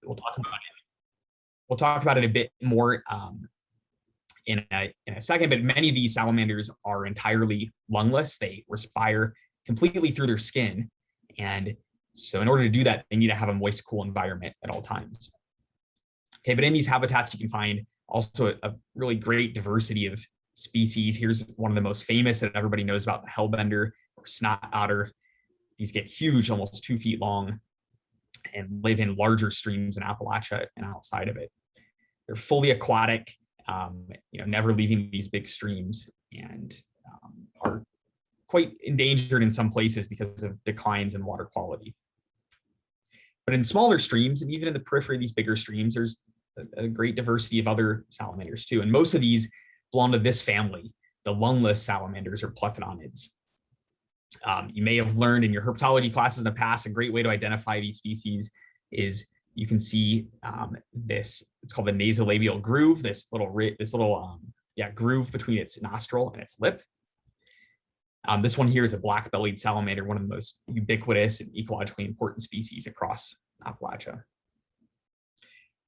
we'll talk about it. We'll talk about it a bit more in a second, but many of these salamanders are entirely lungless. They respire completely through their skin. And so in order to do that, they need to have a moist, cool environment at all times. Okay, but in these habitats, you can find also a really great diversity of species. Here's one of the most famous that everybody knows about, the hellbender or snot otter. These get huge, almost 2 feet long, and live in larger streams in Appalachia and outside of it. They're fully aquatic, never leaving these big streams, and are quite endangered in some places because of declines in water quality. But in smaller streams, and even in the periphery of these bigger streams, there's a great diversity of other salamanders too. And most of these belong to this family, the lungless salamanders or plethodonids. You may have learned in your herpetology classes in the past, a great way to identify these species is you can see this, it's called the nasolabial groove, this little groove between its nostril and its lip. This one here is a black-bellied salamander, one of the most ubiquitous and ecologically important species across Appalachia.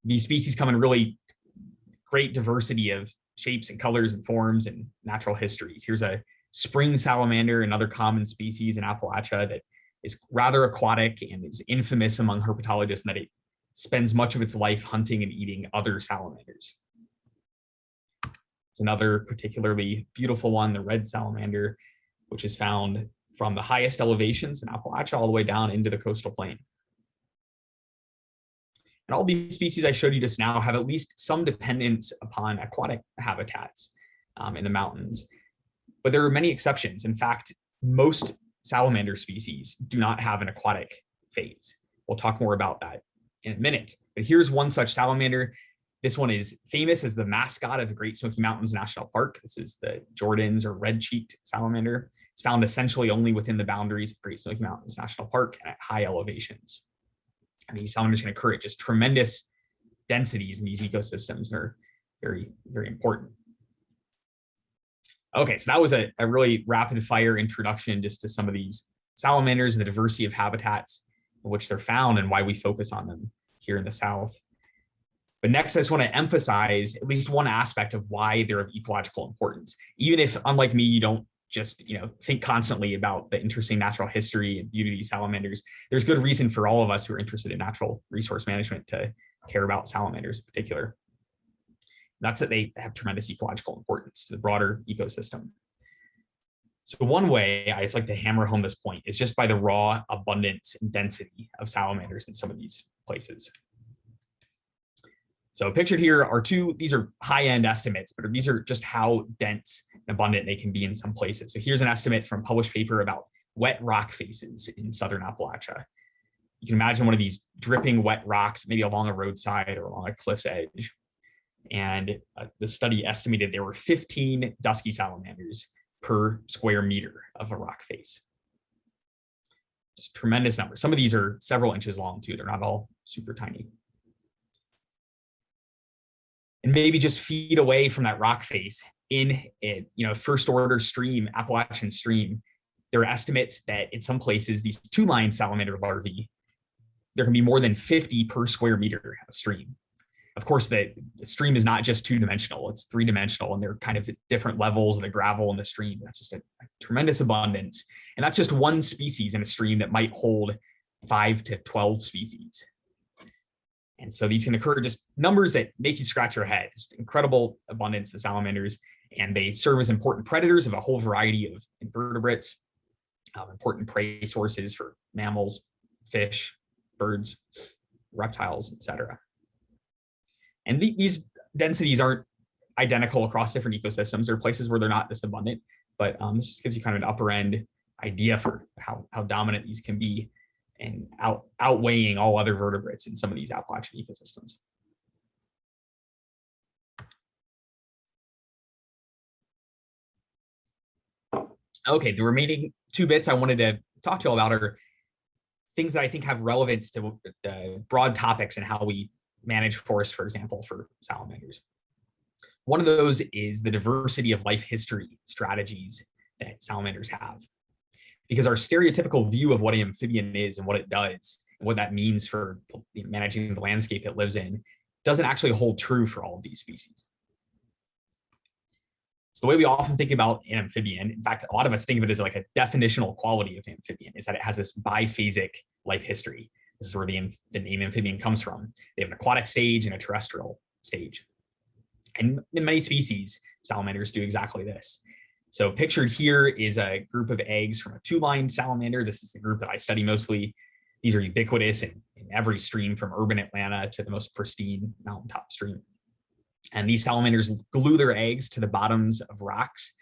These species come in really great diversity of shapes and colors and forms and natural histories. Here's a spring salamander, another common species in Appalachia that is rather aquatic and is infamous among herpetologists in that it spends much of its life hunting and eating other salamanders. It's another particularly beautiful one, the red salamander, which is found from the highest elevations in Appalachia all the way down into the coastal plain. And all these species I showed you just now have at least some dependence upon aquatic habitats in the mountains. But there are many exceptions. In fact, most salamander species do not have an aquatic phase. We'll talk more about that in a minute. But here's one such salamander. This one is famous as the mascot of the Great Smoky Mountains National Park. This is the Jordan's or red-cheeked salamander. It's found essentially only within the boundaries of Great Smoky Mountains National Park and at high elevations. And these salamanders can occur at just tremendous densities in these ecosystems and are very, very important. Okay, so that was a really rapid fire introduction just to some of these salamanders and the diversity of habitats in which they're found and why we focus on them here in the South. But next, I just want to emphasize at least one aspect of why they're of ecological importance. Even if, unlike me, you don't just think constantly about the interesting natural history and beauty of these salamanders, there's good reason for all of us who are interested in natural resource management to care about salamanders in particular. That's that they have tremendous ecological importance to the broader ecosystem. So one way I just like to hammer home this point is just by the raw abundance and density of salamanders in some of these places. So pictured here are these are high-end estimates, but these are just how dense and abundant they can be in some places. So here's an estimate from a published paper about wet rock faces in southern Appalachia. You can imagine one of these dripping wet rocks, maybe along a roadside or along a cliff's edge. And the study estimated there were 15 dusky salamanders per square meter of a rock face. Just tremendous numbers. Some of these are several inches long too. They're not all super tiny. And maybe just feet away from that rock face in a first order stream, Appalachian stream, there are estimates that in some places, these two-line salamander larvae, there can be more than 50 per square meter of stream. Of course, the stream is not just two-dimensional, it's three-dimensional, and they're kind of at different levels of the gravel in the stream. That's just a tremendous abundance. And that's just one species in a stream that might hold 5 to 12 species. And so these can occur just numbers that make you scratch your head. Just incredible abundance of salamanders, and they serve as important predators of a whole variety of invertebrates, important prey sources for mammals, fish, birds, reptiles, etc. And these densities aren't identical across different ecosystems. There are places where they're not this abundant, but this just gives you kind of an upper end idea for how dominant these can be and outweighing all other vertebrates in some of these Appalachian ecosystems. Okay, the remaining 2 bits I wanted to talk to you all about are things that I think have relevance to the broad topics and how we manage forests, for example, for salamanders. One of those is the diversity of life history strategies that salamanders have. because our stereotypical view of what an amphibian is and what it does, and what that means for managing the landscape it lives in, doesn't actually hold true for all of these species. So the way we often think about an amphibian, in fact, a lot of us think of it as like a definitional quality of amphibian, is that it has this biphasic life history. This is where the name amphibian comes from. They have an aquatic stage and a terrestrial stage. And in many species, salamanders do exactly this. So pictured here is a group of eggs from a two-lined salamander. This is the group that I study mostly. These are ubiquitous in every stream from urban Atlanta to the most pristine mountaintop stream. And these salamanders glue their eggs to the bottoms of rocks,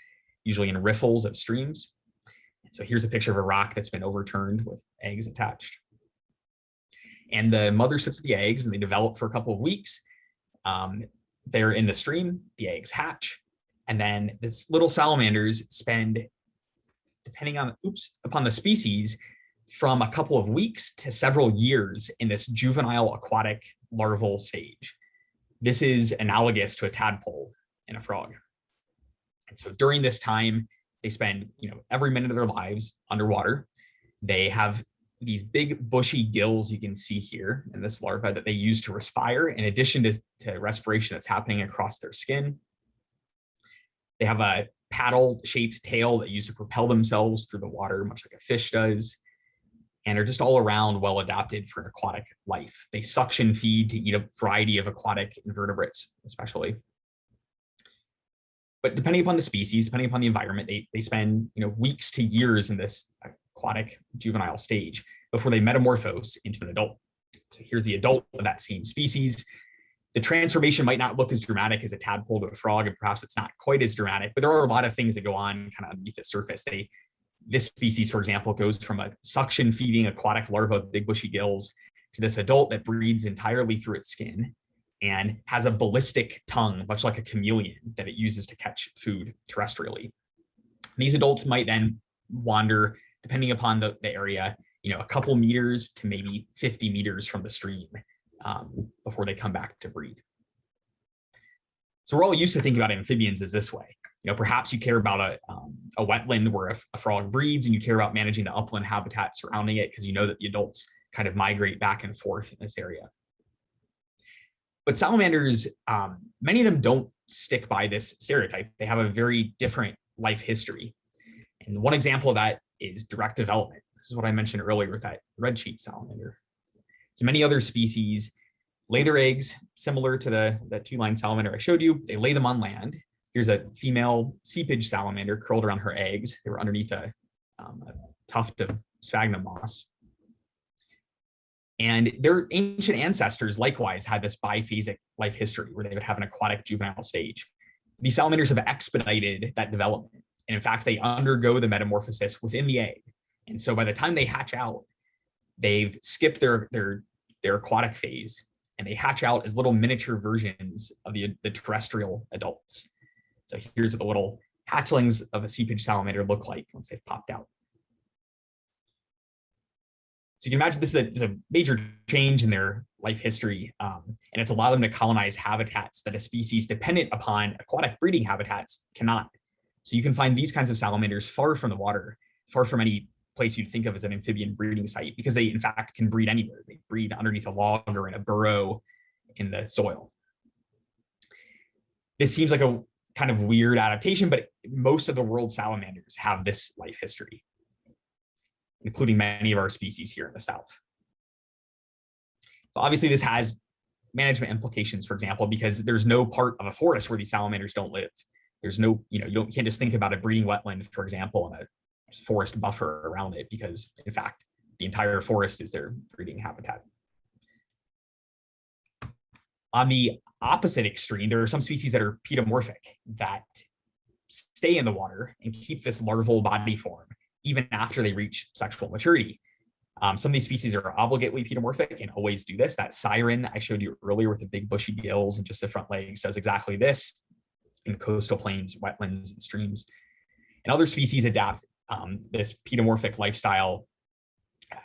usually in riffles of streams. And so here's a picture of a rock that's been overturned with eggs attached. And the mother sits with the eggs and they develop for a couple of weeks. They're in the stream, the eggs hatch. And then this little salamanders spend, depending on, upon the species, from a couple of weeks to several years in this juvenile aquatic larval stage. This is analogous to a tadpole in a frog. And so during this time, they spend, every minute of their lives underwater. They have these big bushy gills you can see here in this larva that they use to respire, in addition to respiration that's happening across their skin. They have a paddle-shaped tail that use to propel themselves through the water, much like a fish does, and are just all around well adapted for an aquatic life. They suction feed to eat a variety of aquatic invertebrates, especially. But depending upon the species, depending upon the environment, they spend weeks to years in this aquatic juvenile stage before they metamorphose into an adult. So here's the adult of that same species. The transformation might not look as dramatic as a tadpole to a frog, and perhaps it's not quite as dramatic, but there are a lot of things that go on kind of underneath the surface. This species, for example, goes from a suction feeding aquatic larva with big bushy gills to this adult that breathes entirely through its skin and has a ballistic tongue, much like a chameleon, that it uses to catch food terrestrially. These adults might then wander, depending upon the area, a couple meters to maybe 50 meters from the stream before they come back to breed. So we're all used to thinking about amphibians as this way. Perhaps you care about a wetland where a frog breeds, and you care about managing the upland habitat surrounding it because you know that the adults kind of migrate back and forth in this area. But salamanders, many of them don't stick by this stereotype. They have a very different life history. And one example of that is direct development. This is what I mentioned earlier with that red cheek salamander. So many other species lay their eggs similar to the two-lined salamander I showed you. They lay them on land. Here's a female seepage salamander curled around her eggs. They were underneath a tuft of sphagnum moss. And their ancient ancestors likewise had this biphasic life history where they would have an aquatic juvenile stage. These salamanders have expedited that development. And in fact, they undergo the metamorphosis within the egg. And so by the time they hatch out, they've skipped their aquatic phase, and they hatch out as little miniature versions of the terrestrial adults. So here's what the little hatchlings of a seepage salamander look like once they've popped out. So you can imagine this is a major change in their life history, and it's allowed them to colonize habitats that a species dependent upon aquatic breeding habitats cannot. So you can find these kinds of salamanders far from the water, far from any place you'd think of as an amphibian breeding site, because they in fact can breed anywhere. They breed underneath a log or in a burrow in the soil. This seems like a kind of weird adaptation, but most of the world's salamanders have this life history, including many of our species here in the South. So obviously this has management implications, for example, because there's no part of a forest where these salamanders don't live. There's no, you can't just think about a breeding wetland, for example, and a forest buffer around it, because in fact, the entire forest is their breeding habitat. On the opposite extreme, there are some species that are pedomorphic, that stay in the water and keep this larval body form even after they reach sexual maturity. Some of these species are obligately pedomorphic and always do this. That siren I showed you earlier with the big bushy gills and just the front legs does exactly this in coastal plains, wetlands, and streams. And other species adapt this pedomorphic lifestyle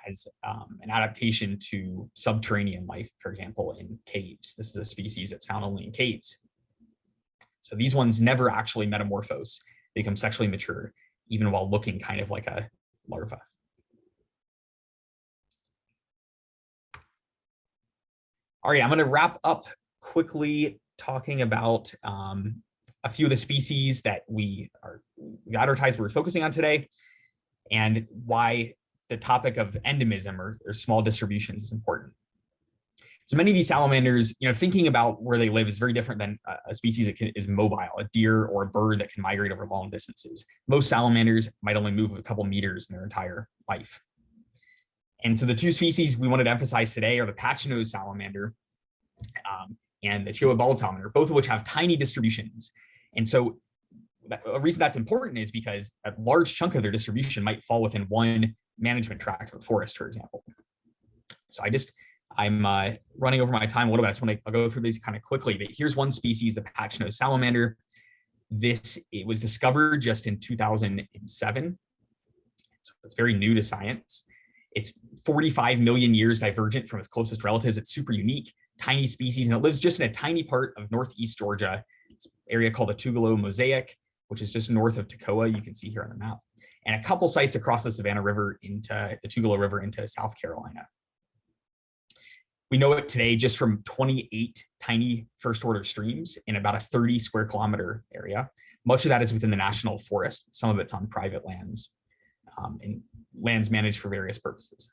as an adaptation to subterranean life, for example, in caves. This is a species that's found only in caves. So these ones never actually metamorphose, they become sexually mature, even while looking kind of like a larva. All right, I'm going to wrap up quickly talking about a few of the species that we advertised we're focusing on today, and why the topic of endemism or small distributions is important. So many of these salamanders, thinking about where they live is very different than a species that is mobile, a deer or a bird that can migrate over long distances. Most salamanders might only move a couple meters in their entire life. And so the two species we wanted to emphasize today are the patch-nosed salamander and the Cheoah bald salamander, both of which have tiny distributions. And so a reason that's important is because a large chunk of their distribution might fall within one management tract of a forest, for example. So I'm running over my time a little bit. I'll go through these kind of quickly, but here's one species, the patch-nosed salamander. It was discovered just in 2007. So it's very new to science. It's 45 million years divergent from its closest relatives. It's super unique, tiny species, and it lives just in a tiny part of northeast Georgia. It's an area called the Tugelo Mosaic, which is just north of Toccoa, you can see here on the map, and a couple sites across the Savannah River into the Tugelo River into South Carolina. We know it today just from 28 tiny first order streams in about a 30 square kilometer area. Much of that is within the national forest. Some of it's on private lands and lands managed for various purposes.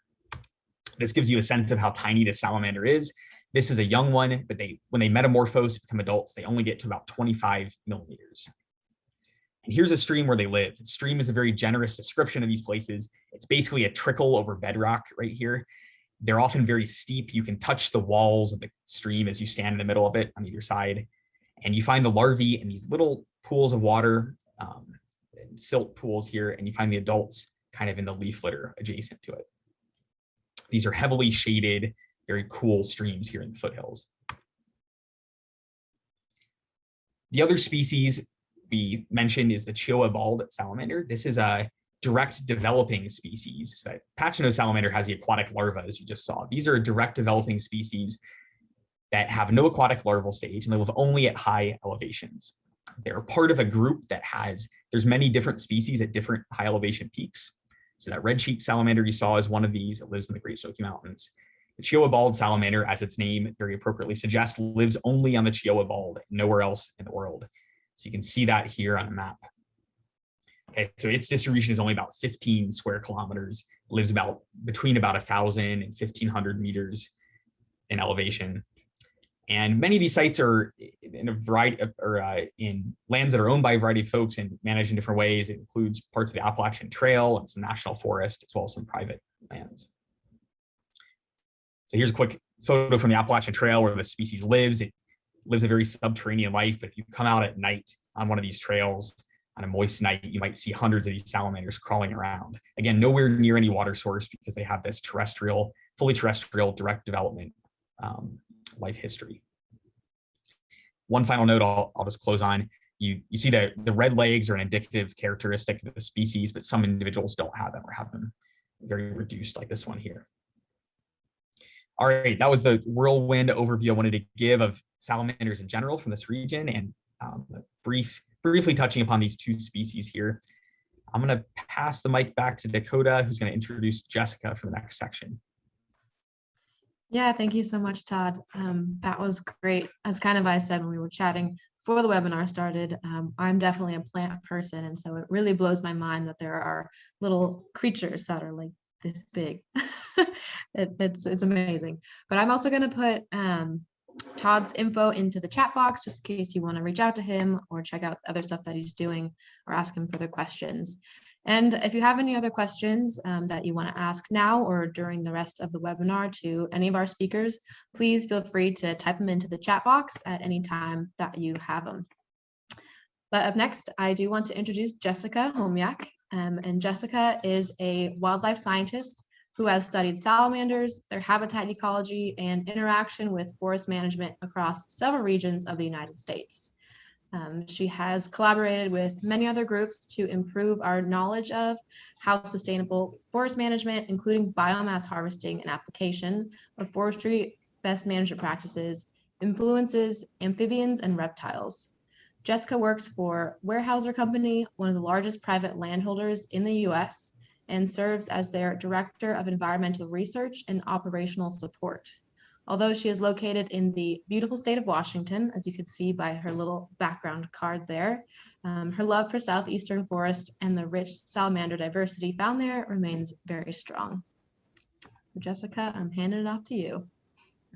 This gives you a sense of how tiny the salamander is. This is a young one, but when they metamorphose, become adults, they only get to about 25 millimeters. And here's a stream where they live. The stream is a very generous description of these places. It's basically a trickle over bedrock right here. They're often very steep. You can touch the walls of the stream as you stand in the middle of it on either side. And you find the larvae in these little pools of water, silt pools here, and you find the adults kind of in the leaf litter adjacent to it. These are heavily shaded, very cool streams here in the foothills. The other species we mentioned is the Cheoah bald salamander. This is a direct developing species. That patch-nosed salamander has the aquatic larva, as you just saw. These are direct developing species that have no aquatic larval stage, and they live only at high elevations. They're part of a group there's many different species at different high elevation peaks. So that red-cheeked salamander you saw is one of these. It lives in the Great Smoky Mountains. The Cheoah bald salamander, as its name very appropriately suggests, lives only on the Cheoah bald, nowhere else in the world. So you can see that here on a map. Okay, so its distribution is only about 15 square kilometers. It lives between about 1,000 and 1,500 meters in elevation. And many of these sites are in a variety of, in lands that are owned by a variety of folks and managed in different ways. It includes parts of the Appalachian Trail and some national forest, as well as some private lands. So here's a quick photo from the Appalachian Trail where the species lives. It lives a very subterranean life, but if you come out at night on one of these trails, on a moist night, you might see hundreds of these salamanders crawling around. Again, nowhere near any water source because they have this fully terrestrial direct development life history. One final note I'll just close on. You see that the red legs are an indicative characteristic of the species, but some individuals don't have them or have them very reduced, like this one here. All right, that was the whirlwind overview I wanted to give of salamanders in general from this region, and briefly touching upon these two species here. I'm going to pass the mic back to Dakota, who's going to introduce Jessica for the next section. Yeah, thank you so much, Todd. That was great. As I said when we were chatting before the webinar started, I'm definitely a plant person, and so it really blows my mind that there are little creatures that are like this big. It's amazing. But I'm also going to put Todd's info into the chat box just in case you want to reach out to him or check out other stuff that he's doing or ask him further questions. And if you have any other questions that you want to ask now or during the rest of the webinar to any of our speakers, please feel free to type them into the chat box at any time that you have them. But up next, I do want to introduce Jessica Homyack. And Jessica is a wildlife scientist who has studied salamanders, their habitat ecology, and interaction with forest management across several regions of the United States. She has collaborated with many other groups to improve our knowledge of how sustainable forest management, including biomass harvesting and application of forestry best management practices, influences amphibians and reptiles. Jessica works for Weyerhaeuser Company, one of the largest private landholders in the US, and serves as their Director of Environmental Research and Operational Support. Although she is located in the beautiful state of Washington, as you could see by her little background card there, her love for southeastern forest and the rich salamander diversity found there remains very strong. So Jessica, I'm handing it off to you.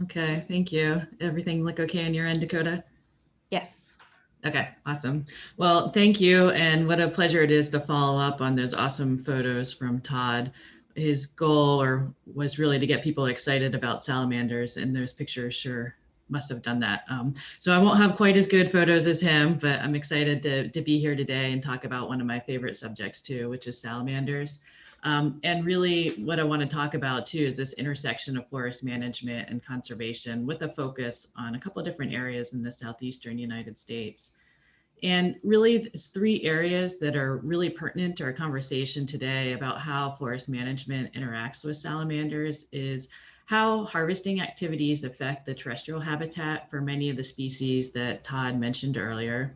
Okay, thank you. Everything look okay on your end, Dakota? Yes. Okay, awesome. Well, thank you. And what a pleasure it is to follow up on those awesome photos from Todd. His goal was really to get people excited about salamanders, and those pictures sure must have done that. So I won't have quite as good photos as him, but I'm excited to be here today and talk about one of my favorite subjects too, which is salamanders. And really what I want to talk about too is this intersection of forest management and conservation with a focus on a couple of different areas in the southeastern United States. And really it's three areas that are really pertinent to our conversation today about how forest management interacts with salamanders is how harvesting activities affect the terrestrial habitat for many of the species that Todd mentioned earlier.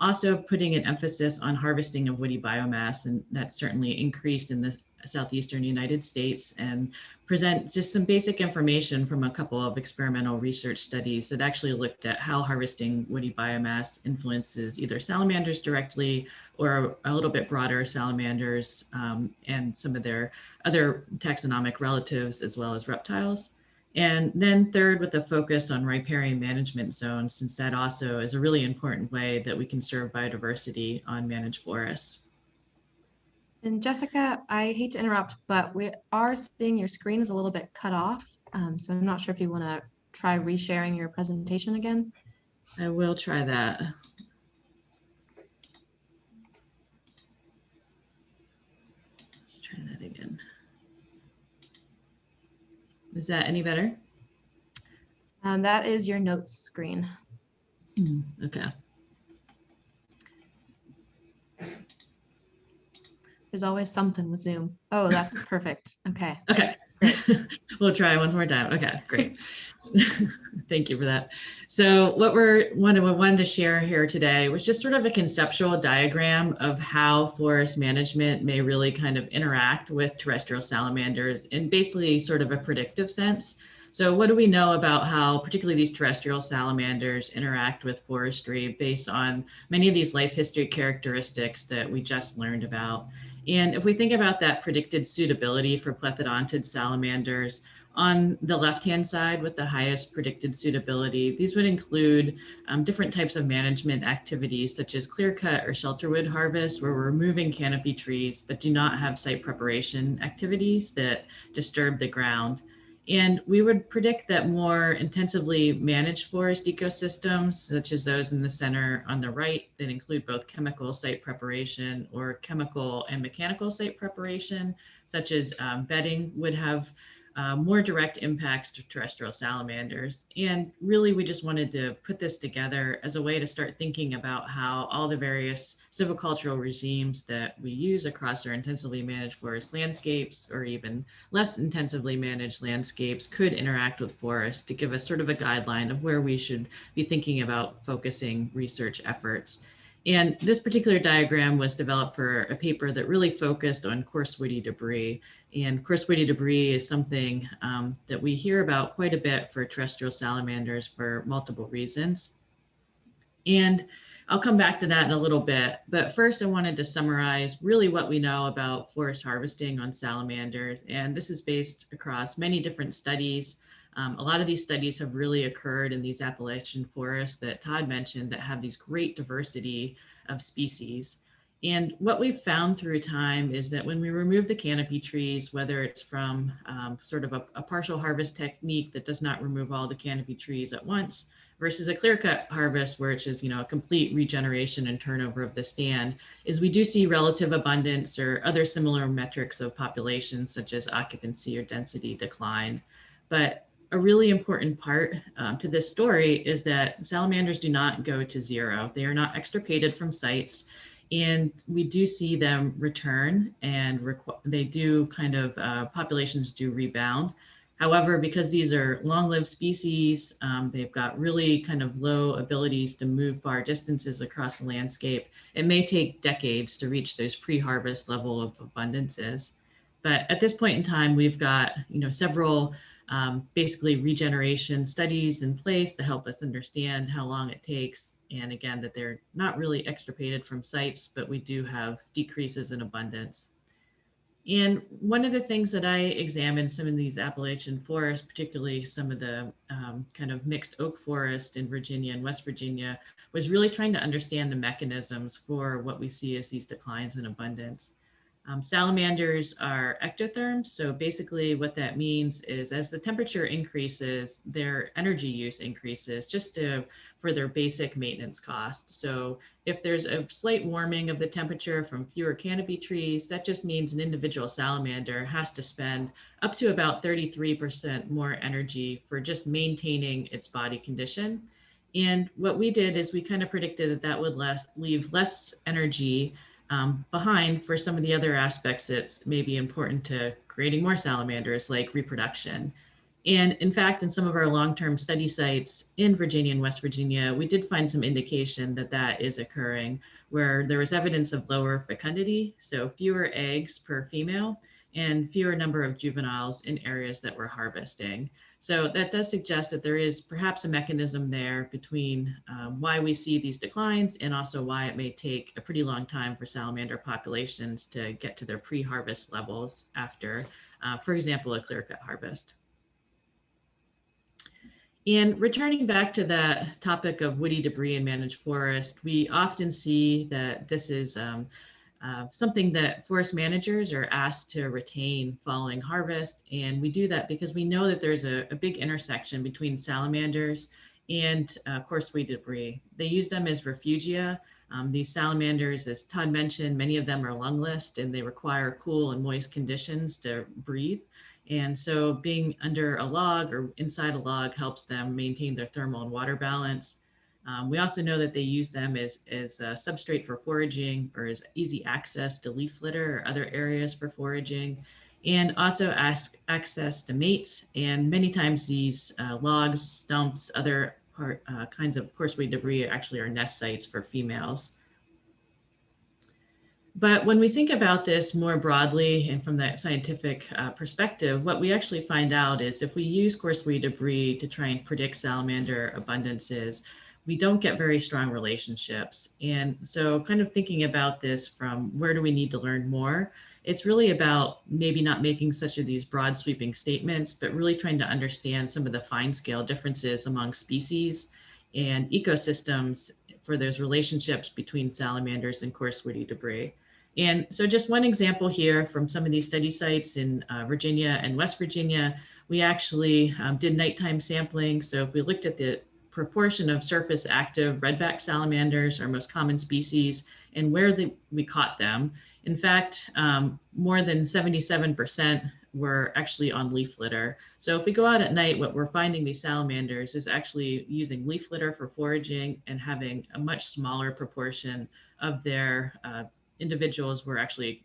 Also putting an emphasis on harvesting of woody biomass, and that's certainly increased in the southeastern United States, and present just some basic information from a couple of experimental research studies that actually looked at how harvesting woody biomass influences either salamanders directly or a little bit broader salamanders and some of their other taxonomic relatives as well as reptiles. And then third, with a focus on riparian management zones, since that also is a really important way that we can serve biodiversity on managed forests. And Jessica, I hate to interrupt, but we are seeing your screen is a little bit cut off. So I'm not sure if you want to try resharing your presentation again. I will try that. Let's try that again. Is that any better? That is your notes screen. Okay. There's always something with Zoom. Oh, that's perfect. Okay. Okay. Great. We'll try one more time. Okay, great. Thank you for that. So what we wanted to share here today was just sort of a conceptual diagram of how forest management may really kind of interact with terrestrial salamanders in basically sort of a predictive sense. So what do we know about how particularly these terrestrial salamanders interact with forestry based on many of these life history characteristics that we just learned about? And if we think about that predicted suitability for plethodontid salamanders, on the left-hand side with the highest predicted suitability, these would include different types of management activities such as clear-cut or shelterwood harvest, where we're removing canopy trees, but do not have site preparation activities that disturb the ground. And we would predict that more intensively managed forest ecosystems, such as those in the center on the right, that include both chemical site preparation or chemical and mechanical site preparation, such as bedding, would have more direct impacts to terrestrial salamanders. And really, we just wanted to put this together as a way to start thinking about how all the various silvicultural regimes that we use across our intensively managed forest landscapes, or even less intensively managed landscapes, could interact with forests to give us sort of a guideline of where we should be thinking about focusing research efforts. And this particular diagram was developed for a paper that really focused on coarse woody debris. And coarse woody debris is something that we hear about quite a bit for terrestrial salamanders for multiple reasons. And I'll come back to that in a little bit. But first, I wanted to summarize really what we know about forest harvesting on salamanders. And this is based across many different studies. A lot of these studies have really occurred in these Appalachian forests that Todd mentioned that have these great diversity of species. And what we've found through time is that when we remove the canopy trees, whether it's from sort of a partial harvest technique that does not remove all the canopy trees at once, versus a clear-cut harvest, which is, a complete regeneration and turnover of the stand, is we do see relative abundance or other similar metrics of populations, such as occupancy or density decline. But a really important part to this story is that salamanders do not go to zero. They are not extirpated from sites, and we do see them return, and they do kind of, populations do rebound. However, because these are long-lived species, they've got really kind of low abilities to move far distances across the landscape. It may take decades to reach those pre-harvest level of abundances. But at this point in time, we've got several basically regeneration studies in place to help us understand how long it takes. And again, that they're not really extirpated from sites, but we do have decreases in abundance. And one of the things that I examined some of these Appalachian forests, particularly some of the kind of mixed oak forest in Virginia and West Virginia, was really trying to understand the mechanisms for what we see as these declines in abundance. Salamanders are ectotherms. So basically what that means is as the temperature increases, their energy use increases just for their basic maintenance cost. So if there's a slight warming of the temperature from fewer canopy trees, that just means an individual salamander has to spend up to about 33% more energy for just maintaining its body condition. And what we did is we kind of predicted that that would leave less energy behind for some of the other aspects that's maybe important to creating more salamanders, like reproduction. And in fact, in some of our long-term study sites in Virginia and West Virginia, we did find some indication that that is occurring, where there was evidence of lower fecundity, so fewer eggs per female, and fewer number of juveniles in areas that we're harvesting. So that does suggest that there is perhaps a mechanism there between why we see these declines and also why it may take a pretty long time for salamander populations to get to their pre-harvest levels after, for example, a clear-cut harvest. And returning back to that topic of woody debris and managed forest, we often see that this is something that forest managers are asked to retain following harvest. And we do that because we know that there's a big intersection between salamanders and coarse weed debris. They use them as refugia. These salamanders, as Todd mentioned, many of them are lungless and they require cool and moist conditions to breathe. And so being under a log or inside a log helps them maintain their thermal and water balance. We also know that they use them as a substrate for foraging or as easy access to leaf litter or other areas for foraging, and also access to mates. And many times these logs, stumps, other kinds of coarse weed debris actually are nest sites for females. But when we think about this more broadly and from that scientific perspective, what we actually find out is if we use coarse weed debris to try and predict salamander abundances, we don't get very strong relationships. And so kind of thinking about this from where do we need to learn more, it's really about maybe not making such of these broad sweeping statements, but really trying to understand some of the fine scale differences among species and ecosystems for those relationships between salamanders and coarse woody debris. And so just one example here from some of these study sites in Virginia and West Virginia, we actually did nighttime sampling. So if we looked at the proportion of surface active redback salamanders, our most common species, and where we caught them, in fact, more than 77% were actually on leaf litter. So if we go out at night, what we're finding these salamanders is actually using leaf litter for foraging and having a much smaller proportion of their individuals were actually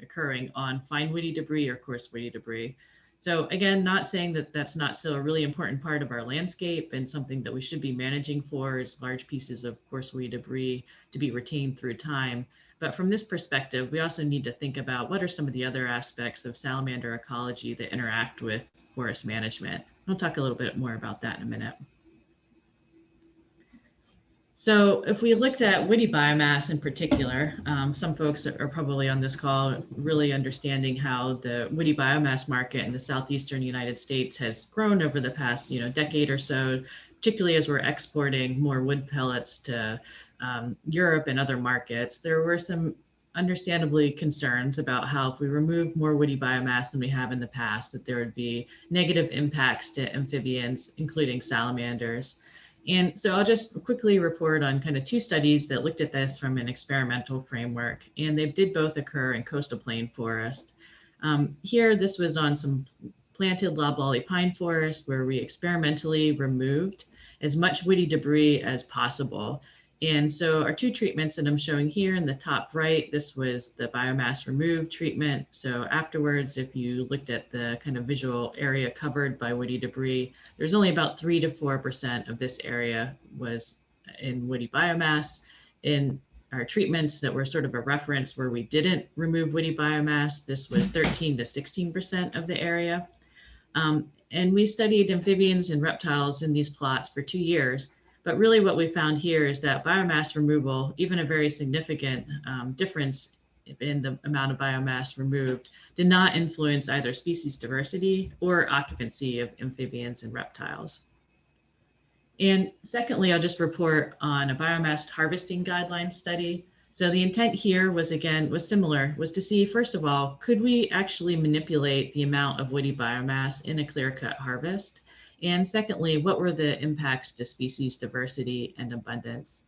occurring on fine woody debris or coarse woody debris. So again, not saying that that's not still a really important part of our landscape and something that we should be managing for is large pieces of coarse woody debris to be retained through time. But from this perspective, we also need to think about what are some of the other aspects of salamander ecology that interact with forest management. I'll talk a little bit more about that in a minute. So if we looked at woody biomass in particular, some folks are probably on this call really understanding how the woody biomass market in the southeastern United States has grown over the past decade or so, particularly as we're exporting more wood pellets to Europe and other markets. There were some understandably concerns about how if we remove more woody biomass than we have in the past, that there would be negative impacts to amphibians, including salamanders. And so I'll just quickly report on kind of two studies that looked at this from an experimental framework, and they did both occur in coastal plain forest. Here, this was on some planted loblolly pine forest where we experimentally removed as much woody debris as possible. And so our two treatments that I'm showing here in the top right, this was the biomass removed treatment. So afterwards, if you looked at the kind of visual area covered by woody debris, there's only about 3 to 4% of this area was in woody biomass. In our treatments that were sort of a reference where we didn't remove woody biomass, this was 13 to 16% of the area. And we studied amphibians and reptiles in these plots for 2 years. But really what we found here is that biomass removal, even a very significant difference in the amount of biomass removed, did not influence either species diversity or occupancy of amphibians and reptiles. And secondly, I'll just report on a biomass harvesting guideline study. So the intent here was, again, was similar, was to see, first of all, could we actually manipulate the amount of woody biomass in a clear-cut harvest? And secondly, what were the impacts to species diversity and abundance?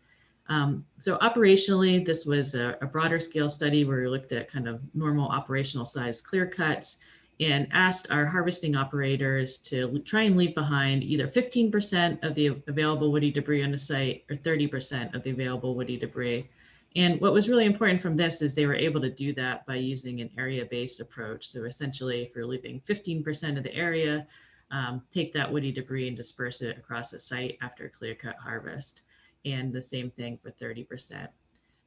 So operationally, this was a broader scale study where we looked at kind of normal operational size clear cuts and asked our harvesting operators to try and leave behind either 15% of the available woody debris on the site or 30% of the available woody debris. And what was really important from this is they were able to do that by using an area-based approach. So essentially, if you're leaving 15% of the area, take that woody debris and disperse it across the site after clear-cut harvest. And the same thing for 30%.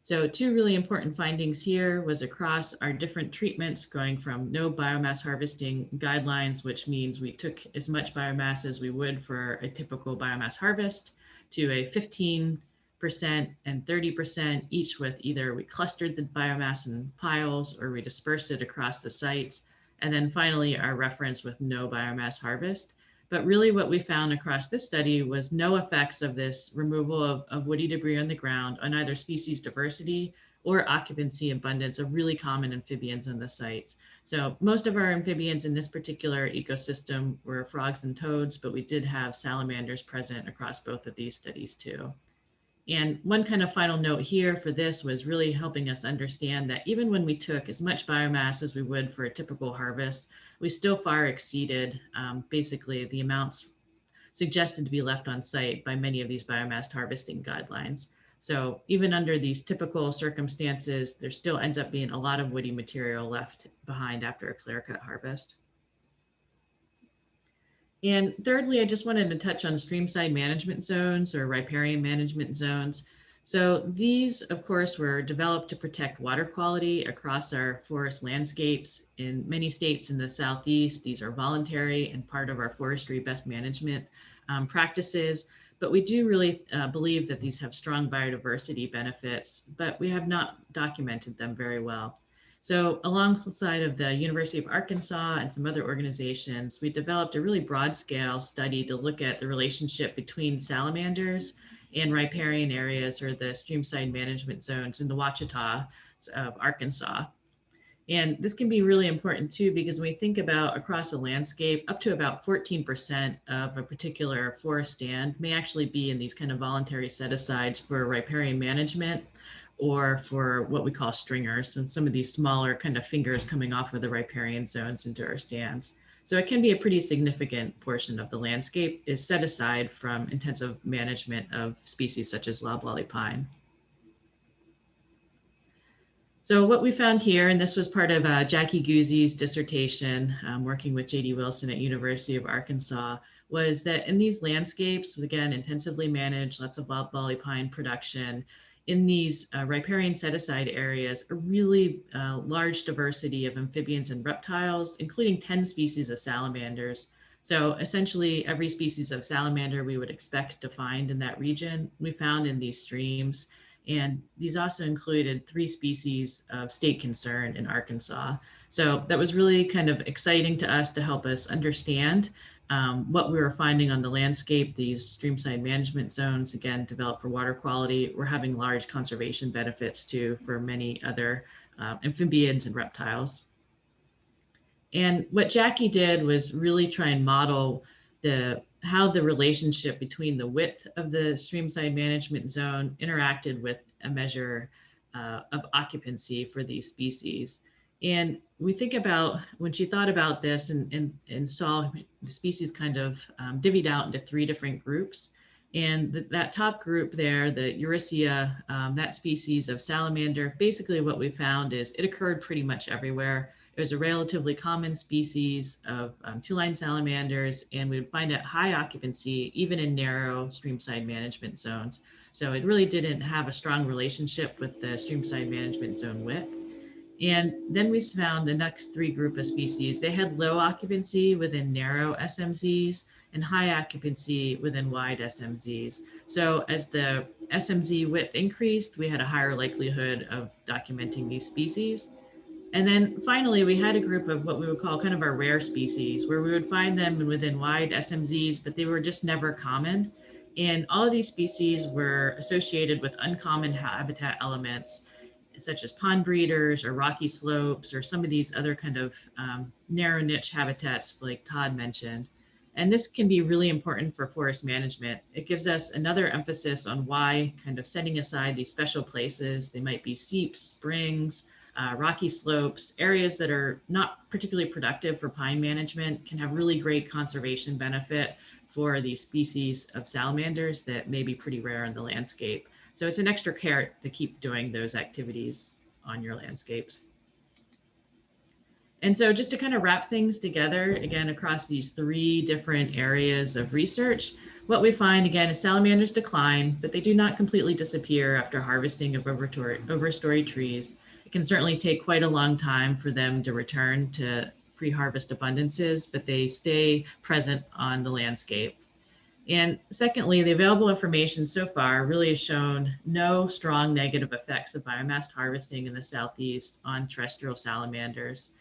So two really important findings here was across our different treatments, going from no biomass harvesting guidelines, which means we took as much biomass as we would for a typical biomass harvest, to a 15% and 30%, each with either we clustered the biomass in piles or we dispersed it across the sites. And then finally, our reference with no biomass harvest. But really what we found across this study was no effects of this removal of woody debris on the ground on either species diversity or occupancy abundance of really common amphibians on the sites. So most of our amphibians in this particular ecosystem were frogs and toads, but we did have salamanders present across both of these studies too. And one kind of final note here for this was really helping us understand that even when we took as much biomass as we would for a typical harvest, we still far exceeded basically the amounts suggested to be left on site by many of these biomass harvesting guidelines. So even under these typical circumstances, there still ends up being a lot of woody material left behind after a clear-cut harvest. And thirdly, I just wanted to touch on streamside management zones or riparian management zones. So these, of course, were developed to protect water quality across our forest landscapes. In many states in the Southeast, these are voluntary and part of our forestry best management practices. But we do really believe that these have strong biodiversity benefits, but we have not documented them very well. So alongside of the University of Arkansas and some other organizations, we developed a really broad scale study to look at the relationship between salamanders and riparian areas, or the streamside management zones in the Ouachita of Arkansas. And this can be really important too, because when we think about across a landscape, up to about 14% of a particular forest stand may actually be in these kind of voluntary set-asides for riparian management, or for what we call stringers, and some of these smaller kind of fingers coming off of the riparian zones into our stands. So it can be a pretty significant portion of the landscape is set aside from intensive management of species such as loblolly pine. So what we found here, and this was part of Jackie Guzzi's dissertation, working with J.D. Wilson at University of Arkansas, was that in these landscapes, again, intensively managed, lots of loblolly pine production, in these riparian set-aside areas, a really large diversity of amphibians and reptiles, including 10 species of salamanders. So essentially every species of salamander we would expect to find in that region, we found in these streams. And these also included 3 species of state concern in Arkansas. So that was really kind of exciting to us to help us understand what we were finding on the landscape. These streamside management zones, again, developed for water quality, were having large conservation benefits too for many other amphibians and reptiles. And what Jackie did was really try and model how the relationship between the width of the streamside management zone interacted with a measure of occupancy for these species. And we think about when she thought about this and saw the species kind of divvied out into 3 different groups. And that top group there, the Euryssia, that species of salamander, basically what we found is it occurred pretty much everywhere. It was a relatively common species of two-line salamanders, and we would find it high occupancy even in narrow streamside management zones. So it really didn't have a strong relationship with the streamside management zone width. And then we found the next three group of species, they had low occupancy within narrow SMZs and high occupancy within wide SMZs. So as the SMZ width increased, we had a higher likelihood of documenting these species. And then finally, we had a group of what we would call kind of our rare species, where we would find them within wide SMZs, but they were just never common. And all of these species were associated with uncommon habitat elements, such as pond breeders or rocky slopes or some of these other kind of narrow niche habitats like Todd mentioned. And this can be really important for forest management. It gives us another emphasis on why kind of setting aside these special places, they might be seeps, springs, rocky slopes, areas that are not particularly productive for pine management can have really great conservation benefit for these species of salamanders that may be pretty rare in the landscape. So it's an extra carrot to keep doing those activities on your landscapes. And so just to kind of wrap things together, again, across these three different areas of research, what we find again is salamanders decline, but they do not completely disappear after harvesting of overstory trees. It can certainly take quite a long time for them to return to pre-harvest abundances, but they stay present on the landscape. And secondly, the available information so far really has shown no strong negative effects of biomass harvesting in the Southeast on terrestrial salamanders.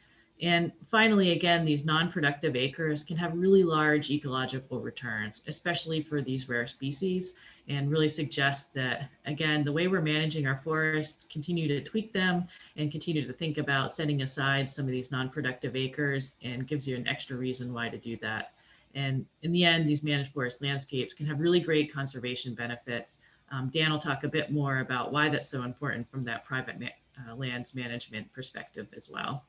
And finally, again, these non-productive acres can have really large ecological returns, especially for these rare species, and really suggest that, again, the way we're managing our forests, continue to tweak them and continue to think about setting aside some of these non-productive acres, and gives you an extra reason why to do that. And in the end, these managed forest landscapes can have really great conservation benefits. Dan will talk a bit more about why that's so important from that private lands management perspective as well.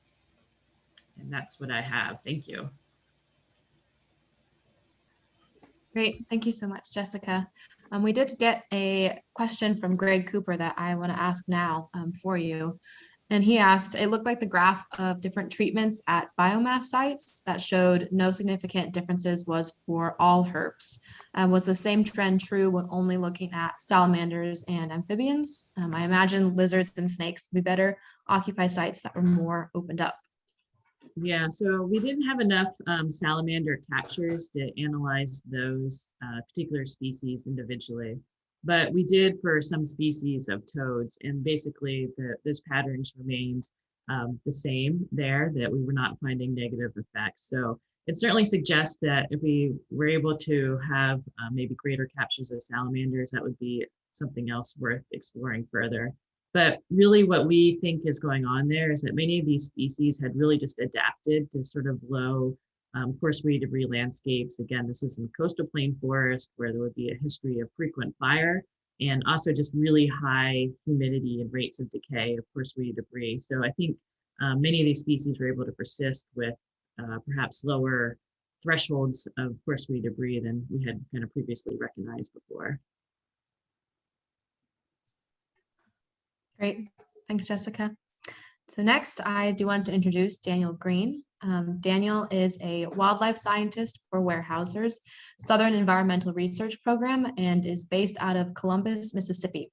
And that's what I have. Thank you. Great. Thank you so much, Jessica. We did get a question from Greg Cooper that I want to ask now for you. And he asked, it looked like the graph of different treatments at biomass sites that showed no significant differences was for all herps. Was the same trend true when only looking at salamanders and amphibians? I imagine lizards and snakes would be better occupy sites that were more opened up. Yeah, so we didn't have enough salamander captures to analyze those particular species individually. But we did for some species of toads, and basically those patterns remained the same there, that we were not finding negative effects. So it certainly suggests that if we were able to have maybe greater captures of salamanders, that would be something else worth exploring further. But really what we think is going on there is that many of these species had really just adapted to sort of low forest-free debris landscapes. Again, this was in coastal plain forest where there would be a history of frequent fire and also just really high humidity and rates of decay of forest-free debris. So I think many of these species were able to persist with perhaps lower thresholds of forest-free debris than we had kind of previously recognized before. Great. Thanks, Jessica. So next, I do want to introduce Daniel Greene. Daniel is a wildlife scientist for Weyerhaeuser's Southern Environmental Research Program and is based out of Columbus, Mississippi.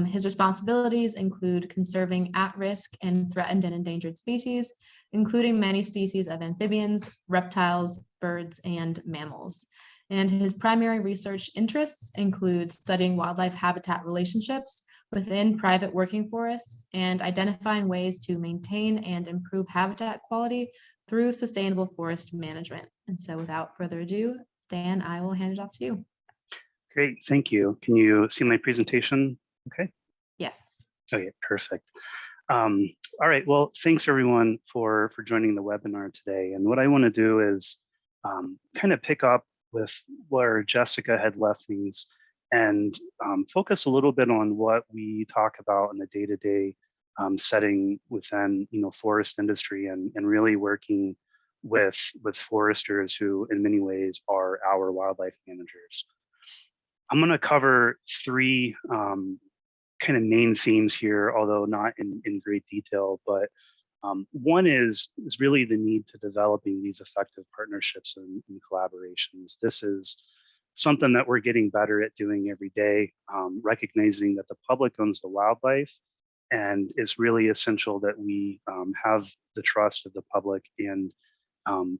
His responsibilities include conserving at-risk and threatened and endangered species, including many species of amphibians, reptiles, birds, and mammals. And his primary research interests include studying wildlife habitat relationships within private working forests and identifying ways to maintain and improve habitat quality through sustainable forest management. And so without further ado, Dan, I will hand it off to you. Great, thank you. Can you see my presentation? Okay. Yes. Okay, perfect. All right, well, thanks everyone for joining the webinar today. And what I want to do is kind of pick up with where Jessica had left things and focus a little bit on what we talk about in the day-to-day setting within forest industry and really working with foresters who in many ways are our wildlife managers. I'm going to cover three kind of main themes here, although not in great detail. But one is really the need to developing these effective partnerships and collaborations. This is something that we're getting better at doing every day, recognizing that the public owns the wildlife, and it's really essential that we have the trust of the public and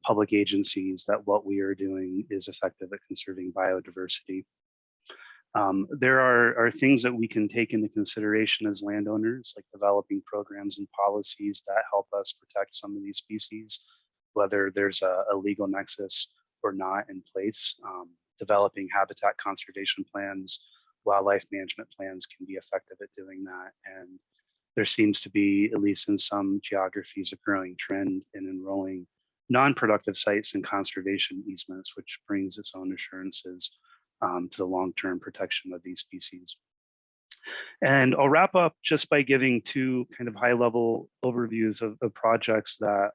public agencies that what we are doing is effective at conserving biodiversity. There are things that we can take into consideration as landowners, like developing programs and policies that help us protect some of these species, whether there's a legal nexus or not in place. Developing habitat conservation plans, wildlife management plans can be effective at doing that. And there seems to be, at least in some geographies, a growing trend in enrolling non-productive sites in conservation easements, which brings its own assurances to the long-term protection of these species. And I'll wrap up just by giving two kind of high-level overviews of projects that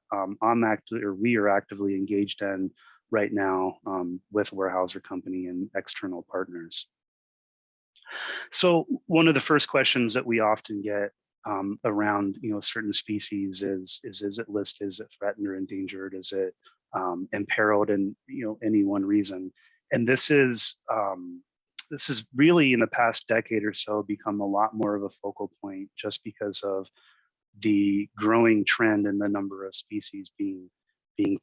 we are actively engaged in right now with Weyerhaeuser Company and external partners. So one of the first questions that we often get around certain species is it listed, is it threatened or endangered, is it imperiled in any one reason? And this is really in the past decade or so become a lot more of a focal point just because of the growing trend in the number of species being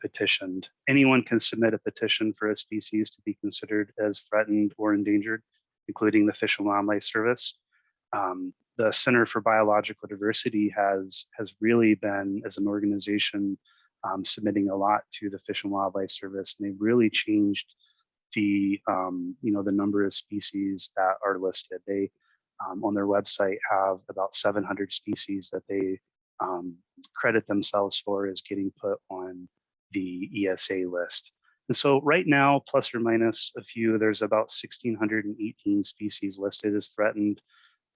petitioned. Anyone can submit a petition for a species to be considered as threatened or endangered, including the Fish and Wildlife Service. The Center for Biological Diversity has really been, as an organization, submitting a lot to the Fish and Wildlife Service, and they've really changed the the number of species that are listed. They on their website have about 700 species that they credit themselves for as getting put on the ESA list. And so right now, plus or minus a few, there's about 1,618 species listed as threatened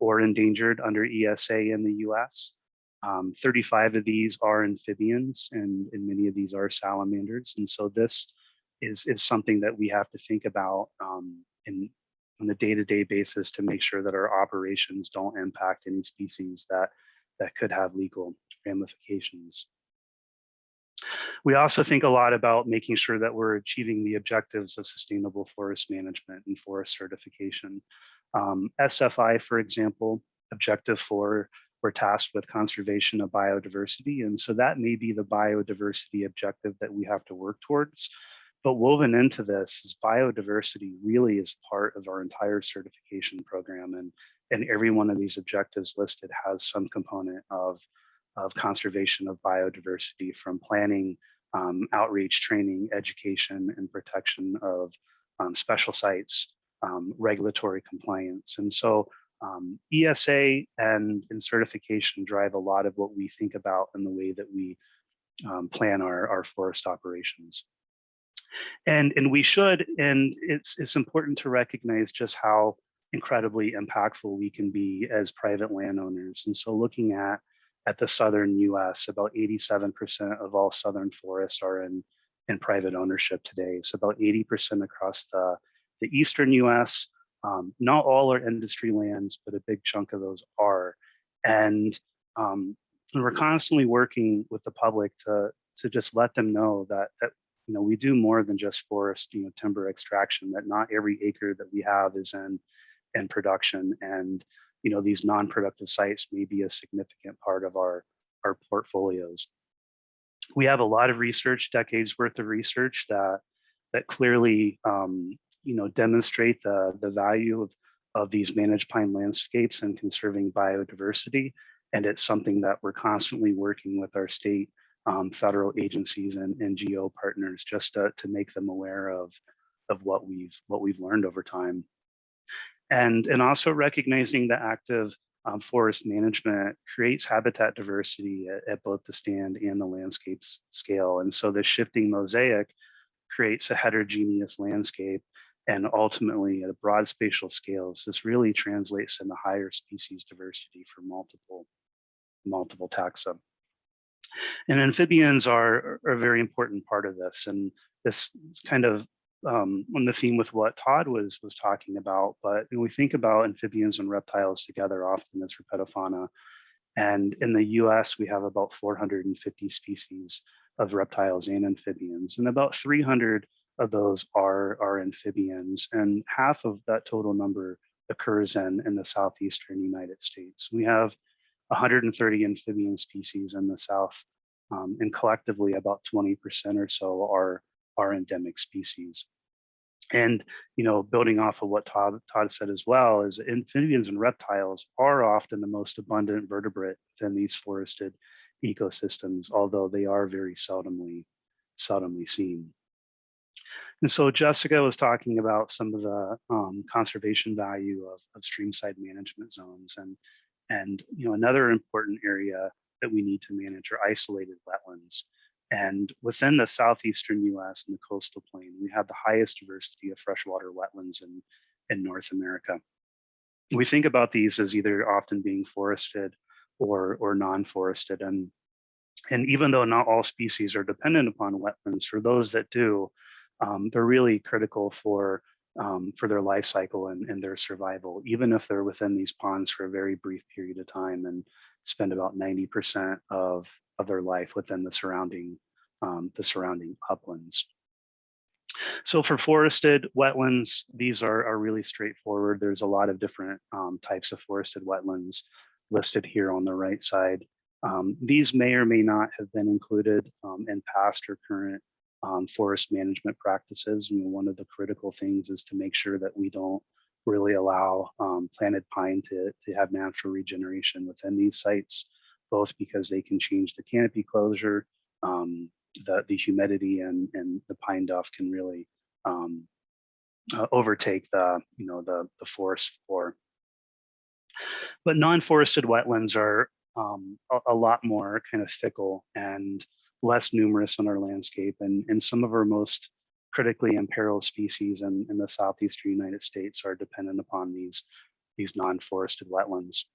or endangered under ESA in the US. 35 of these are amphibians, and many of these are salamanders. And so this is something that we have to think about on a day-to-day basis to make sure that our operations don't impact any species that could have legal ramifications. We also think a lot about making sure that we're achieving the objectives of sustainable forest management and forest certification. SFI, for example, objective 4, we're tasked with conservation of biodiversity. And so that may be the biodiversity objective that we have to work towards. But woven into this is biodiversity really is part of our entire certification program. And every one of these objectives listed has some component of conservation of biodiversity, from planning, outreach, training, education, and protection of special sites, regulatory compliance. And so ESA and certification drive a lot of what we think about in the way that we plan our forest operations. And we should, and it's important to recognize just how incredibly impactful we can be as private landowners. And so looking at the southern US, about 87% of all southern forests are in private ownership today. So about 80% across the eastern US. Not all are industry lands, but a big chunk of those are. And we're constantly working with the public to just let them know that we do more than just forest, timber extraction, that not every acre that we have is in production. And these non-productive sites may be a significant part of our portfolios. We have a lot of research, decades worth of research that clearly demonstrate the value of these managed pine landscapes and conserving biodiversity. And it's something that we're constantly working with our state, federal agencies and NGO partners just to make them aware of what we've learned over time. And also recognizing the active forest management creates habitat diversity at both the stand and the landscapes scale. And so the shifting mosaic creates a heterogeneous landscape, and ultimately at a broad spatial scales, this really translates into higher species diversity for multiple taxa. And amphibians are a very important part of this. And this kind of on the theme with what Todd was talking about, but when we think about amphibians and reptiles together often as herpetofauna, and in the US, we have about 450 species of reptiles and amphibians, and about 300 of those are amphibians, and half of that total number occurs in the southeastern United States. We have 130 amphibian species in the South, and collectively about 20% or so are endemic species. And building off of what Todd said as well, is amphibians and reptiles are often the most abundant vertebrate within these forested ecosystems, although they are very seldomly seen. And so Jessica was talking about some of the conservation value of streamside management zones, and another important area that we need to manage are isolated wetlands. And within the southeastern US and the coastal plain, we have the highest diversity of freshwater wetlands in North America. We think about these as either often being forested or non-forested. And even though not all species are dependent upon wetlands, for those that do, they're really critical for their life cycle and their survival, even if they're within these ponds for a very brief period of time and spend about 90% of their life within the surrounding uplands. So for forested wetlands, these are really straightforward. There's a lot of different types of forested wetlands listed here on the right side. These may or may not have been included in past or current forest management practices. One of the critical things is to make sure that we don't really allow planted pine to have natural regeneration within these sites, both because they can change the canopy closure, the humidity, and the pine duff can really overtake the forest floor. But non-forested wetlands are a lot more kind of fickle and less numerous in our landscape, and some of our most critically imperiled species in the southeastern United States are dependent upon these non-forested wetlands.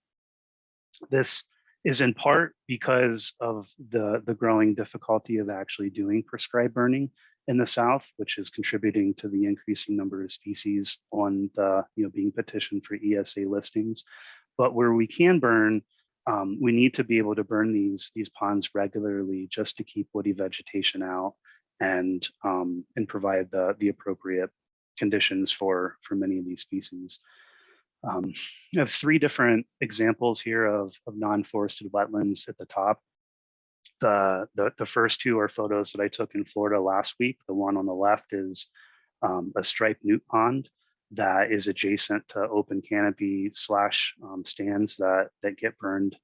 This is in part because of the growing difficulty of actually doing prescribed burning in the South, which is contributing to the increasing number of species on the being petitioned for ESA listings. But where we can burn, we need to be able to burn these ponds regularly just to keep woody vegetation out and provide the appropriate conditions for many of these species. I have three different examples here of non-forested wetlands at the top. The first two are photos that I took in Florida last week. The one on the left is a striped newt pond that is adjacent to open canopy / stands that get burned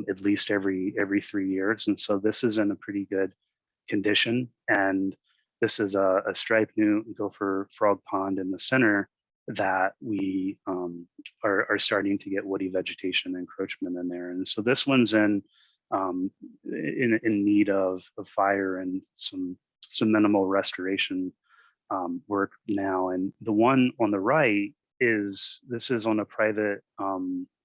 at least every 3 years. And so this is in a pretty good condition. And this is a striped newt gopher frog pond in the center that we are starting to get woody vegetation encroachment in there. And so this one's in need of fire and some minimal restoration work now. And the one on the right is on a private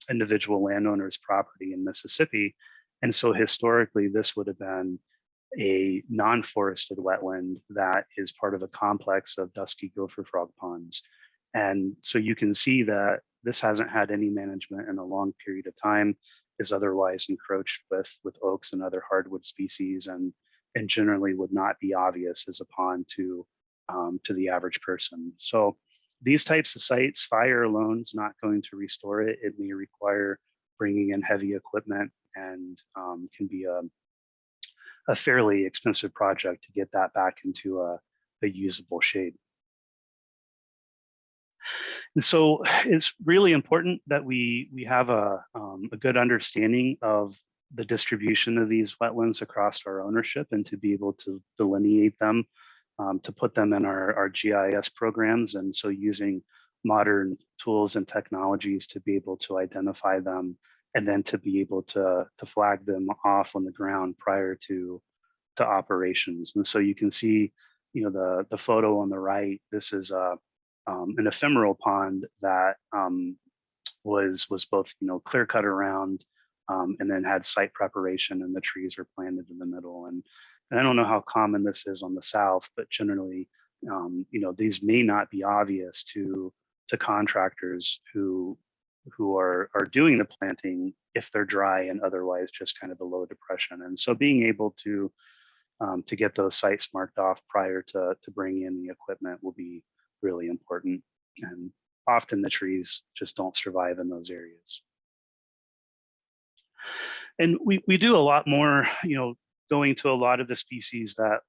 individual landowner's property in Mississippi. And so historically, this would have been a non-forested wetland that is part of a complex of dusky gopher frog ponds. And so you can see that this hasn't had any management in a long period of time, is otherwise encroached with oaks and other hardwood species, and generally would not be obvious as a pond to the average person. So these types of sites, fire alone is not going to restore it. It may require bringing in heavy equipment and can be a fairly expensive project to get that back into a usable shape. And so it's really important that we have a good understanding of the distribution of these wetlands across our ownership, and to be able to delineate them, to put them in our GIS programs. And so using modern tools and technologies to be able to identify them, and then to be able to flag them off on the ground prior to operations. And so you can see, the photo on the right. This is an ephemeral pond that was both clear cut around and then had site preparation, and the trees are planted in the middle. And I don't know how common this is on the South, but generally these may not be obvious to contractors who are doing the planting if they're dry and otherwise just kind of a low depression. And so being able to get those sites marked off prior to bringing in the equipment will be really important. And often the trees just don't survive in those areas. And we do a lot more, going to a lot of the species that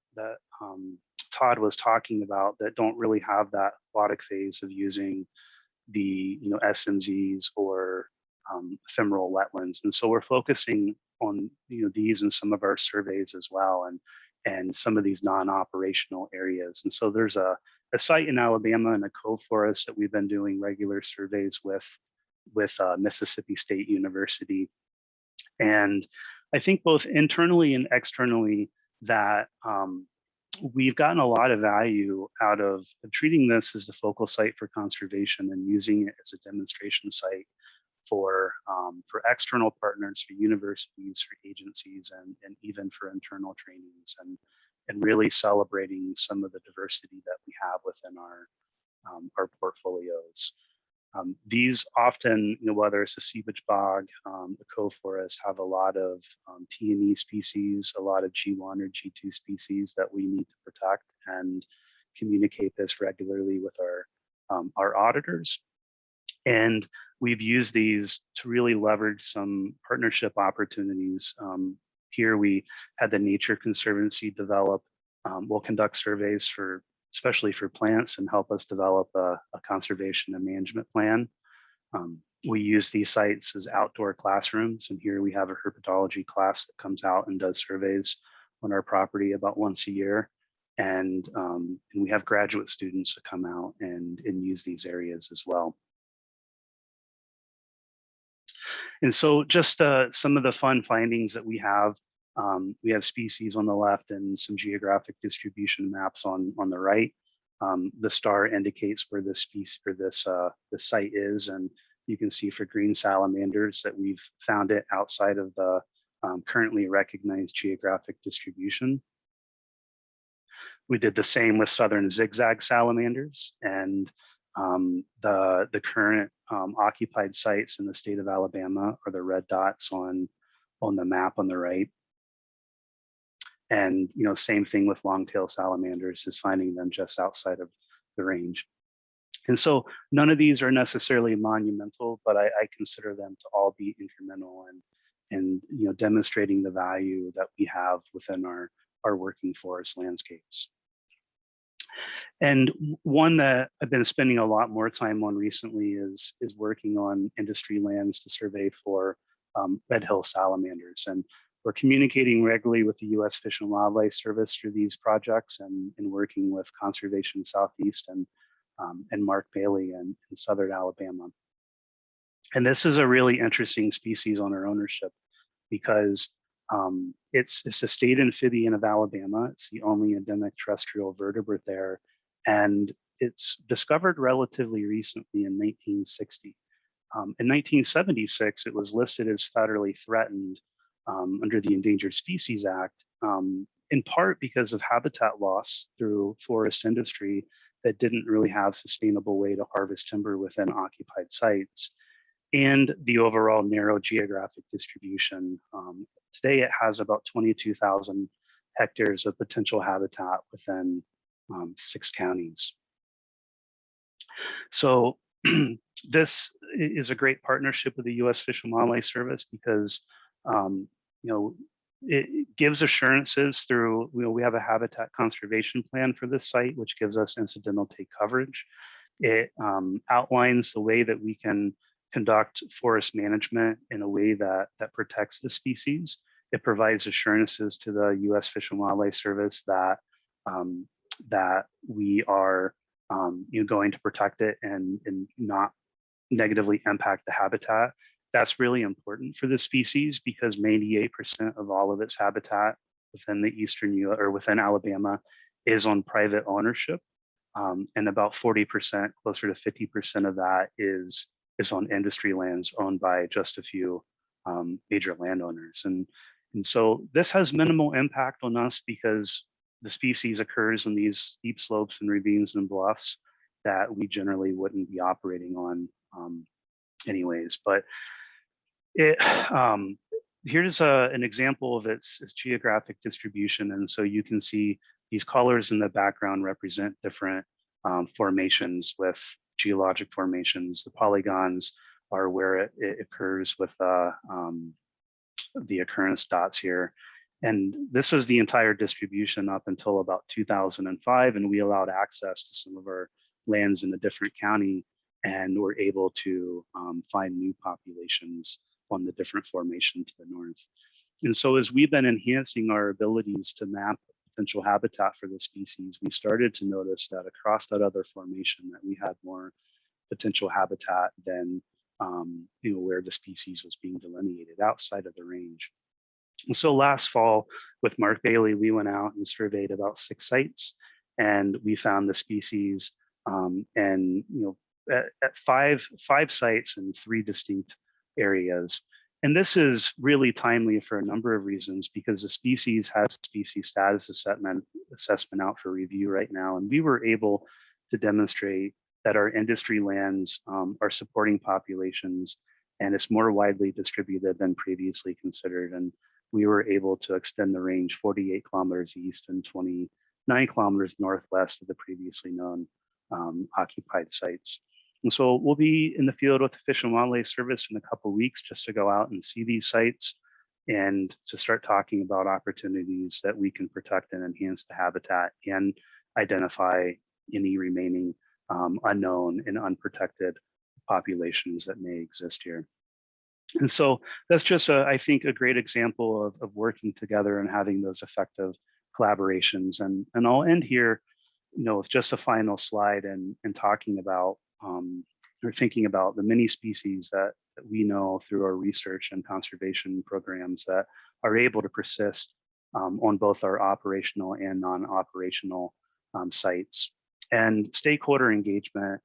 Todd was talking about that don't really have that aquatic phase of using the SMZs or ephemeral wetlands. And so we're focusing on these in some of our surveys as well, and some of these non-operational areas. And so there's a site in Alabama in a cove forest that we've been doing regular surveys with Mississippi State University. And I think both internally and externally that we've gotten a lot of value out of treating this as the focal site for conservation and using it as a demonstration site for external partners, for universities, for agencies, and even for internal trainings, and really celebrating some of the diversity that we have within our portfolios. These often, whether it's a seepage bog, the cove forest, have a lot of T&E species, a lot of G1 or G2 species that we need to protect, and communicate this regularly with our auditors. And we've used these to really leverage some partnership opportunities. Here we had the Nature Conservancy develop, we'll conduct surveys especially for plants, and help us develop a conservation and management plan. We use these sites as outdoor classrooms, and here we have a herpetology class that comes out and does surveys on our property about once a year. And we have graduate students that come out and use these areas as well. And so just some of the fun findings that we have species on the left and some geographic distribution maps on the right. The star indicates where this species or this site is, and you can see for green salamanders that we've found it outside of the currently recognized geographic distribution. We did the same with southern zigzag salamanders, and the current occupied sites in the state of Alabama are the red dots on the map on the right. And same thing with long-tail salamanders, is finding them just outside of the range. And so none of these are necessarily monumental, but I consider them to all be incremental and demonstrating the value that we have within our working forest landscapes. And one that I've been spending a lot more time on recently is working on industry lands to survey for red hill salamanders. And we're communicating regularly with the U.S. Fish and Wildlife Service through these projects, and working with Conservation Southeast and Mark Bailey in southern Alabama. And this is a really interesting species on our ownership, because it's a state amphibian of Alabama. It's the only endemic terrestrial vertebrate there, and it's discovered relatively recently in 1960. In 1976, it was listed as federally threatened under the Endangered Species Act, in part because of habitat loss through forest industry that didn't really have sustainable way to harvest timber within occupied sites, and the overall narrow geographic distribution. Today, it has about 22,000 hectares of potential habitat within 6 counties. So this is a great partnership with the U.S. Fish and Wildlife Service, because it gives assurances through, we have a habitat conservation plan for this site, which gives us incidental take coverage. It outlines the way that we can conduct forest management in a way that protects the species. It provides assurances to the U.S. Fish and Wildlife Service that we are going to protect it and not negatively impact the habitat. That's really important for the species, because 98% of all of its habitat within the eastern U.S. or within Alabama is on private ownership, and about 40%, closer to 50% of that is on industry lands owned by just a few major landowners. And so this has minimal impact on us, because the species occurs in these steep slopes and ravines and bluffs that we generally wouldn't be operating on anyways. But it, here's an example of its geographic distribution. And so you can see these colors in the background represent different formations with geologic formations. The polygons are where it occurs with the occurrence dots here. And this was the entire distribution up until about 2005. And we allowed access to some of our lands in a different county and were able to find new populations on the different formation to the north. And so as we've been enhancing our abilities to map potential habitat for the species, we started to notice that across that other formation that we had more potential habitat than where the species was being delineated outside of the range. And so last fall with Mark Bailey, we went out and surveyed about 6 sites, and we found the species at five sites in 3 distinct areas. And this is really timely for a number of reasons, because the species has species status assessment out for review right now. And we were able to demonstrate that our industry lands are supporting populations, and it's more widely distributed than previously considered. And we were able to extend the range 48 kilometers east and 29 kilometers northwest of the previously known occupied sites. And so we'll be in the field with the Fish and Wildlife Service in a couple of weeks just to go out and see these sites and to start talking about opportunities that we can protect and enhance the habitat and identify any remaining unknown and unprotected populations that may exist here. And so that's just, I think, a great example of working together and having those effective collaborations. And I'll end here, with just a final slide and talking about or thinking about the many species that we know through our research and conservation programs that are able to persist on both our operational and non-operational sites. And stakeholder engagement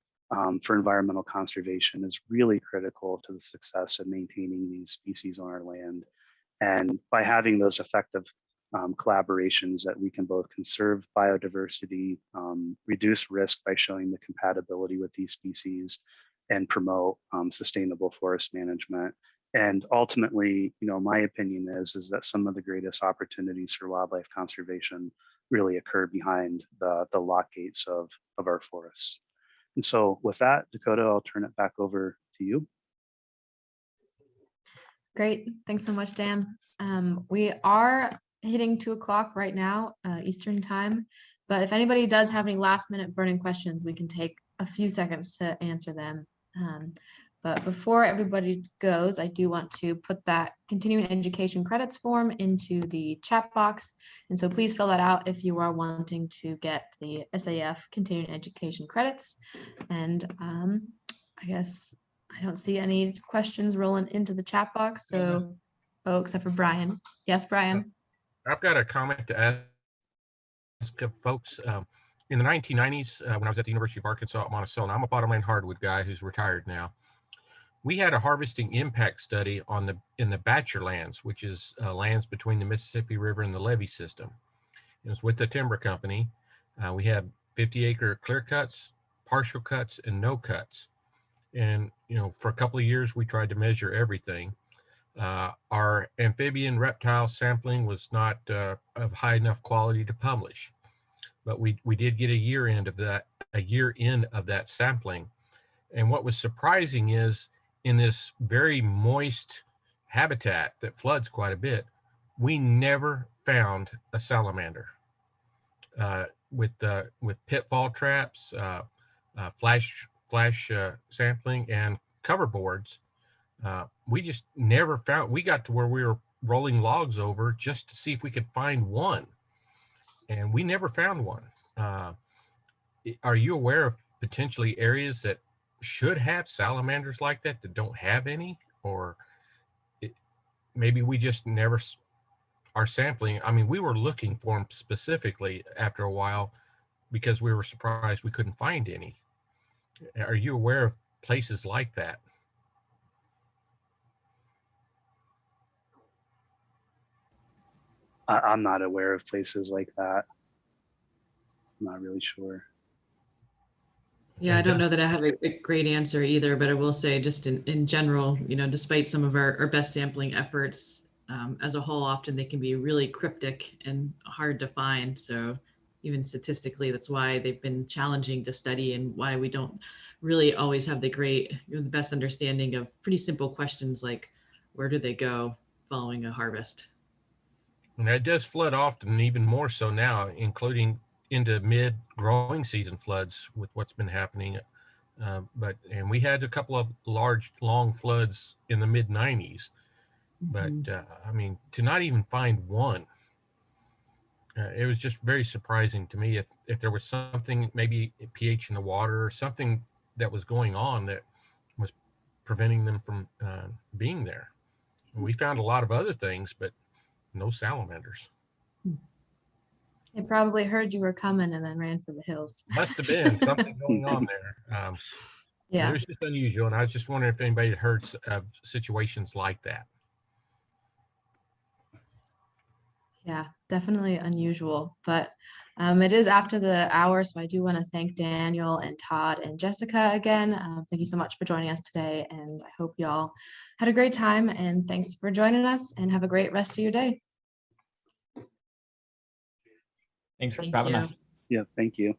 for environmental conservation is really critical to the success of maintaining these species on our land. And by having those effective collaborations that we can both conserve biodiversity, reduce risk by showing the compatibility with these species, and promote sustainable forest management. And ultimately, my opinion is that some of the greatest opportunities for wildlife conservation really occur behind the lock gates of our forests. And so with that, Dakota, I'll turn it back over to you. Great. Thanks so much, Dan. We are hitting 2 o'clock right now, Eastern time. But if anybody does have any last minute burning questions, we can take a few seconds to answer them. But before everybody goes, I do want to put that continuing education credits form into the chat box. And so please fill that out if you are wanting to get the SAF continuing education credits. And I guess I don't see any questions rolling into the chat box. So, except for Brian. Yes, Brian. I've got a comment to ask folks. In the 1990s, when I was at the University of Arkansas at Monticello, and I'm a bottomland hardwood guy who's retired now, we had a harvesting impact study in the Batcher lands, which is lands between the Mississippi River and the levee system. It was with the timber company. We had 50-acre clear cuts, partial cuts, and no cuts. And for a couple of years, we tried to measure everything. Our amphibian reptile sampling was not of high enough quality to publish, but we did get a year in of that sampling. And what was surprising is in this very moist habitat that floods quite a bit, we never found a salamander. With pitfall traps, flash sampling, and cover boards, we just never found. We got to where we were rolling logs over just to see if we could find one, and we never found one. Are you aware of potentially areas that should have salamanders like that don't have any? Or maybe we just never are sampling. I mean, we were looking for them specifically after a while because we were surprised we couldn't find any. Are you aware of places like that? I'm not aware of places like that. not really sure. Yeah, I don't know that I have a great answer either, but I will say just in general, despite some of our best sampling efforts, as a whole, often they can be really cryptic and hard to find. So even statistically, that's why they've been challenging to study and why we don't really always have the best understanding of pretty simple questions like, where do they go following a harvest? And that does flood often, even more so now, including into mid-growing season floods with what's been happening. And we had a couple of large, long floods in the mid-90s. But I mean, to not even find one, it was just very surprising to me. If there was something, maybe pH in the water or something that was going on that was preventing them from being there. And we found a lot of other things, but no salamanders. They probably heard you were coming and then ran for the hills. Must have been something going on there. Yeah. It was just unusual, and I was just wondering if anybody had heard of situations like that. Yeah, definitely unusual, but it is after the hour, so I do want to thank Daniel and Todd and Jessica again. Thank you so much for joining us today, and I hope y'all had a great time, and thanks for joining us, and have a great rest of your day. Thanks for Thank having you. us. Yeah, thank you.